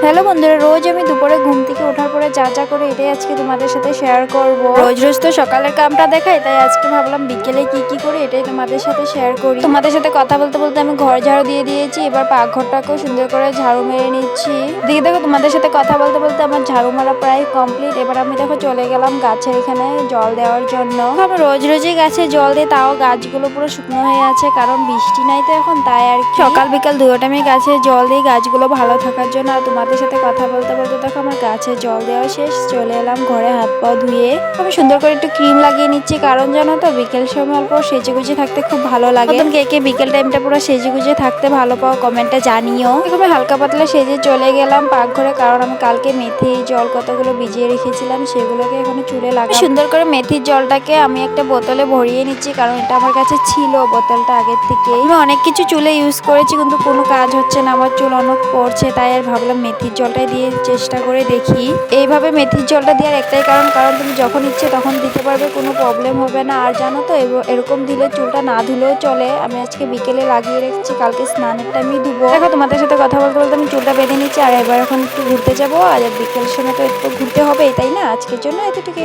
Hello বন্ধুরা, রোজ আমি দুপুরে ঘুম থেকে ওঠার পরে যা যা করে এটাই আজকে তোমাদের সাথে শেয়ার করব। রোজ রোজ তো সকালের কামটা দেখাই, তাই আজকে ভাবলাম বিকেলে কি কি করি এটাই তোমাদের সাথে শেয়ার করি। তোমাদের সাথে কথা বলতে বলতে আমি ঘর ঝাড়ু দিয়ে দিয়েছি, এবার পাকঘরটাকেও সুন্দর করে ঝাড়ু মেরে নিচ্ছি। দেখি দেখো, তোমাদের সাথে কথা বলতে বলতে আমার ঝাড়ু মারা প্রায় কমপ্লিট। এবার আমি দেখো চলে গেলাম গাছের এখানে জল দেওয়ার জন্য। আমি রোজ রোজই গাছে জল দিই, তাও গাছগুলো পুরো শুকনো হয়ে আছে, কারণ বৃষ্টি নাই তো এখন, তাই আর কি। সকাল বিকাল দুটো টাইমে গাছে জল দিই গাছগুলো ভালো থাকার জন্য। আর তোমাদের সাথে কথা বলতে বলতে দেখো আমার গাছে জল দেওয়া শেষ, চলে এলাম ঘরে হাত পা ধুয়ে। আমি সুন্দর করে একটু ক্রিম লাগিয়ে নিচ্ছি, কারণ জানো তো বিকেল সময় অল্প সেজে গুজে থাকতে খুব ভালো লাগে। কে কে বিকেল টাইমটা পুরো সেজে গুজে থাকতে ভালো পাও কমেন্টে জানিও। আমি হালকা পাতলা সেজে চলে গেলাম পাকঘরে, কারণ আমি কালকে মেথি জল কতগুলো ভিজিয়ে রেখেছিলাম সেগুলোকে এখানে চুলে লাগাবো। সুন্দর করে মেথির জলটাকে আমি একটা বোতলে ভরিয়ে নিচ্ছি, কারণ এটা আমার কাছে ছিল বোতলটা আগের থেকে। আমি অনেক কিছু চুলে ইউজ করেছি কিন্তু কোনো কাজ হচ্ছে না, আমার চুল অনেক পড়ছে, তাই আর ভাবলাম মেথির জলটাই দিয়ে চেষ্টা করে দেখি। এইভাবে মেথির জলটা দেওয়ার একটাই কারণ তুমি যখন ইচ্ছে তখন দিতে পারবে, কোনো প্রবলেম হবে না। আর জানো তো এরকম দিলে চুলটা না ধুলেও চলে। আমি আজকে বিকেলে লাগিয়ে রেখেছি, কালকে স্নানের টাইমে ধুবো। দেখো তোমাদের সাথে কথা বলতে বলতে আমি চুলটা বেঁধে নিচ্ছি, আর এবার এখন একটু ঘুরতে যাবো। আর বিকেল সময় তো একটু ঘুরতে হবে, তাই না? আজকের জন্য এতটুকু।